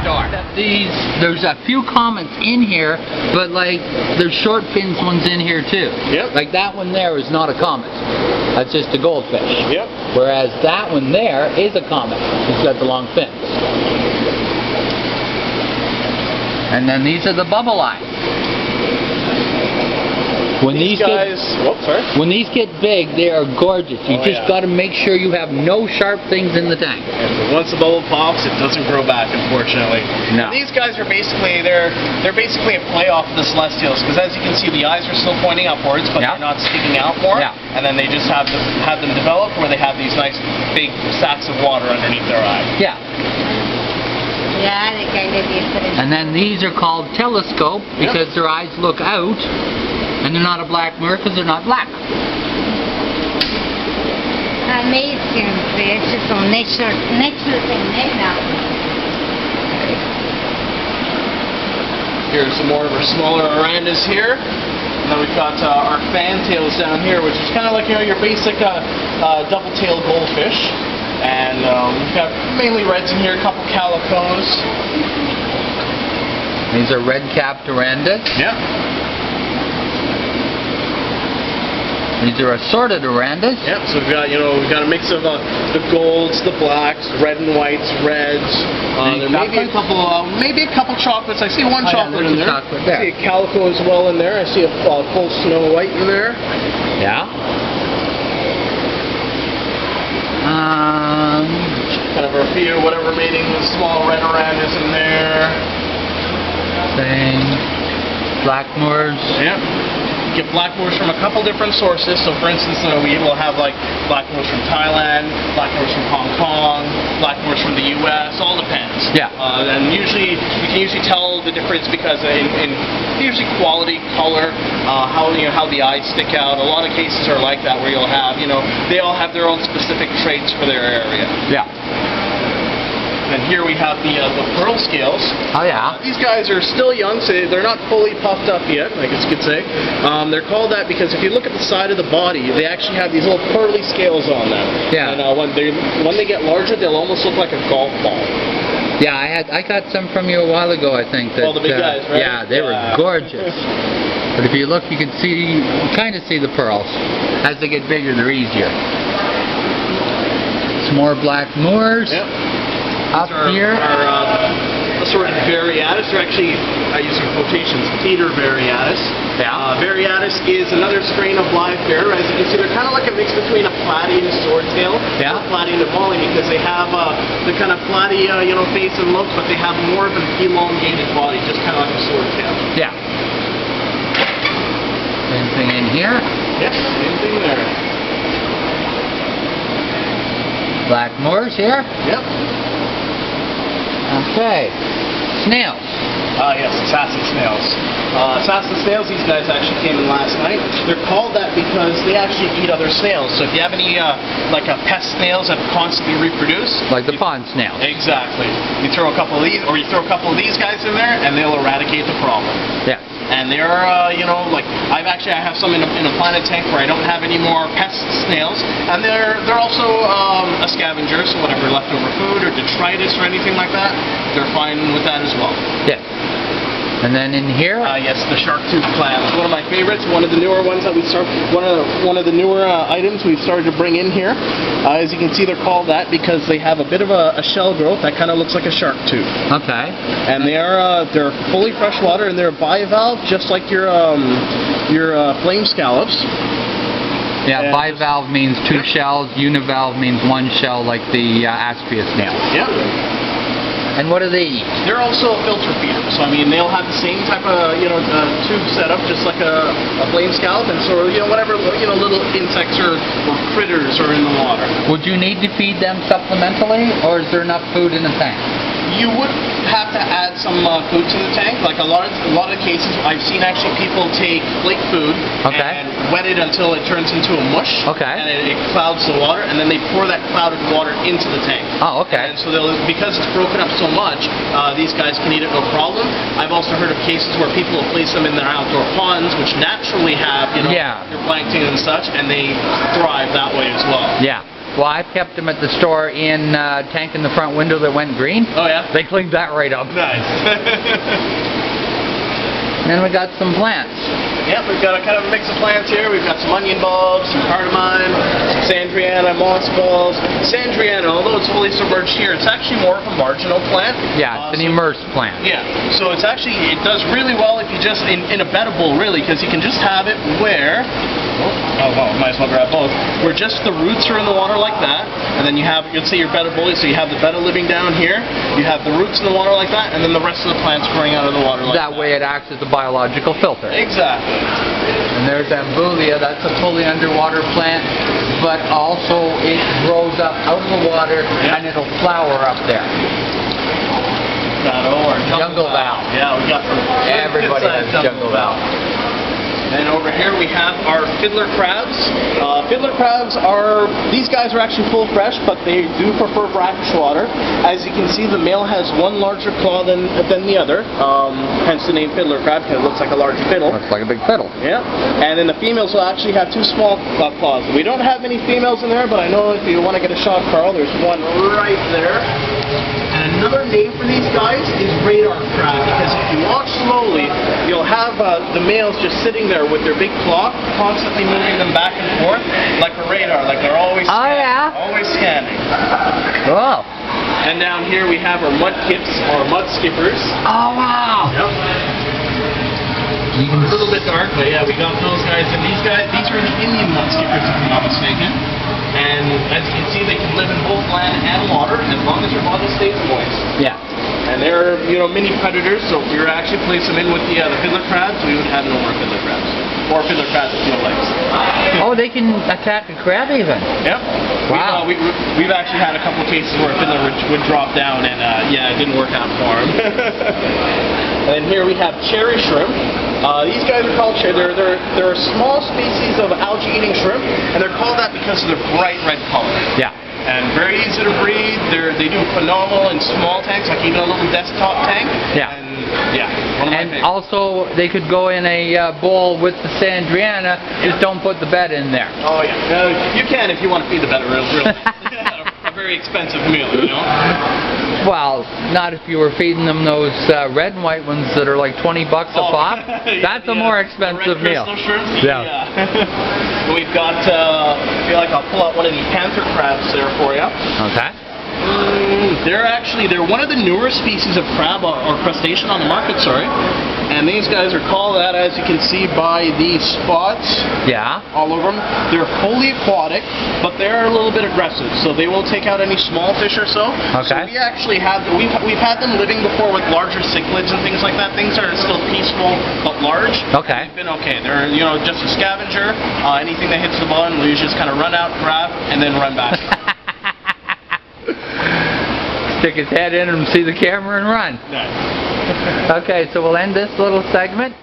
door. There's a few comments in here, but like there's short fins ones in here too. Yep. Like that one there is not a comet. That's just a goldfish. Yep. Whereas that one there is a comet. He's got the long fins. And then these are the bubble eyes. When these guys, when these get big, they are gorgeous. You just got to make sure you have no sharp things in the tank. And once the bubble pops, it doesn't grow back, unfortunately. No. These guys are basically they're basically a play off of the celestials, because as you can see, the eyes are still pointing upwards, but they're not sticking out more. And then they just have them develop where they have these nice big sacks of water underneath their eye. Yeah. And then these are called telescope because their eyes look out. And they're not a black mirror because they're not black. Amazing creation, so nature thing now. Here's some more of our smaller orandas here. And then we've got our fantails down here, which is kind of like, you know, your basic double-tailed goldfish. And we've got mainly reds in here, a couple calicos. These are red-capped orandas. Yeah. These are assorted orandas. Yep, so we've got a mix of the golds, the blacks, red and whites, reds. There may be a couple chocolates. I see one chocolate in there. I see a calico as well in there. I see a full Snow White in there. Yeah. Kind of a few whatever mating with small red orandas in there. Same. Blackmores. Yep. Get blackmores from a couple different sources. So for instance, we will have like blackmores from Thailand, blackmores from Hong Kong, blackmores from the US, all depends. Yeah. And usually, you can usually tell the difference because in usually quality, color, how the eyes stick out. A lot of cases are like that where you'll have, they all have their own specific traits for their area. Yeah. And here we have the pearl scales. Oh yeah. These guys are still young, so they're not fully puffed up yet, I guess you could say. They're called that because if you look at the side of the body, they actually have these little pearly scales on them. Yeah. And when they get larger, they'll almost look like a golf ball. Yeah, I got some from you a while ago, I think. That, the big guys, right? Yeah, they were gorgeous. But if you look, you can kind of see the pearls. As they get bigger, they're easier. Some more black moors. Yep. Up here are assorted variatus. They're actually, I use some quotations, Peter variatus. Yeah. Variatus is another strain of live bear. As you can see, they're kind of like a mix between a platy and a swordtail. Yeah. Or platy and a volley, because they have the kind of platy, face and look, but they have more of an elongated body, just kind of like a swordtail. Yeah. Same thing in here. Yep, same thing there. Black moors here. Yep. Okay. Snails. Yes, assassin snails. Assassin snails, these guys actually came in last night. They're called that because they actually eat other snails. So if you have any pest snails that constantly reproduce, like the pond snails. Exactly. You throw a couple of these, or you throw a couple of these guys in there, and they'll eradicate the problem. Yeah. And they're, I have some in a planet tank where I don't have any more pest snails, and they're also a scavenger, so whatever leftover food or detritus or anything like that, they're fine with that as well. Yeah. And then in here? Yes, the shark tooth clams. One of my favorites. One of the newer ones that we start. One of the newer items we've started to bring in here. As you can see, they're called that because they have a bit of a shell growth that kind of looks like a shark tooth. Okay. And they're fully freshwater, and they're bivalve, just like your flame scallops. Yeah, bivalve means two shells. Univalve means one shell, like the Aspia snail. Yeah. And what do they eat? They're also a filter feeder, so I mean they'll have the same type of tube setup, just like a flame scallop, and so whatever little insects or critters are in the water. Would you need to feed them supplementally, or is there enough food in the tank? You would have to add some food to the tank. Like a lot of cases, I've seen actually people take flake food and wet it until it turns into a mush. Okay. And it clouds the water, and then they pour that clouded water into the tank. Oh, okay. And so because it's broken up so much, these guys can eat it no problem. I've also heard of cases where people will place them in their outdoor ponds, which naturally have your plankton and such, and they thrive that way as well. Yeah. Well, I've kept them at the store in tank in the front window that went green. Oh yeah? They cleaned that right up. Nice. Then we got some plants. Yeah, we've got a kind of a mix of plants here. We've got some onion bulbs, some cardamom, some Sandriana, moss balls. Sandriana, although it's fully submerged here, it's actually more of a marginal plant. Yeah, it's an immersed plant. Yeah, so it's actually, it does really well if you just, in a betta bowl really, because you can just have it where, oh well, might as well grab both, where just the roots are in the water like that, and then you have, you'd say your betta bowl, so you have the betta living down here, you have the roots in the water like that, and then the rest of the plants growing out of the water like that. That way it acts as a biological filter. Exactly. And there's Ambulia, that's a fully underwater plant, but also it grows up out of the water and it'll flower up there. Or Jungle Val. Yeah, we got some. Everybody has Jungle Val. And over here we have our fiddler crabs. Fiddler crabs are, these guys are actually full fresh, but they do prefer brackish water. As you can see, the male has one larger claw than the other, hence the name fiddler crab, because it looks like a large fiddle. Looks like a big fiddle. Yeah. And then the females will actually have two small claws. We don't have many females in there, but I know if you want to get a shot, Carl, there's one right there. And another name for these guys is radar crab, because if you watch slowly, you'll have the males just sitting there with their big claw, constantly moving them back and forth, like a radar, like they're always scanning, always scanning. Cool. And down here we have our mudkips, or mud skippers. Oh wow! Yep. A little bit dark, but yeah, we got those guys. And these are the Indian mud skippers, if I'm not mistaken. And as you can see, they can live in both land and water as long as their body stays moist. Yeah. And they're, mini predators, so if we were to actually place them in with the fiddler crabs, we would have no more fiddler crabs. Or fiddler crabs with no legs. Oh, they can attack a crab even? Yep. Wow. We've actually had a couple of cases where a fiddler would drop down, and yeah, it didn't work out for him. And here we have cherry shrimp. These guys are called cherry. They're a small species of algae-eating shrimp, and they're called that because of their bright red color. Yeah. And very easy to breed. They do phenomenal in small tanks, like even a little desktop tank. Yeah. And yeah, one of my favorites. Also, they could go in a bowl with the Sandriana. Just don't put the betta in there. Oh yeah, you can if you want to feed the betta real a very expensive meal, Well, not if you were feeding them those red and white ones that are like $20 a pop. That's a more expensive meal. Shrimps, we've got, I feel like I'll pull out one of these panther crabs there for you. Okay. They're one of the newer species of crab or crustacean on the market, sorry. And these guys are called that, as you can see by the spots all over them. They're fully aquatic, but they're a little bit aggressive, so they will take out any small fish or so. Okay. So we actually have, we've had them living before with larger cichlids and things like that. Things are still peaceful, but large. Okay. They've been okay. They're, just a scavenger. Anything that hits the bottom, we just kind of run out, grab, and then run back. Stick his head in and see the camera and run. Nice. Okay, so we'll end this little segment.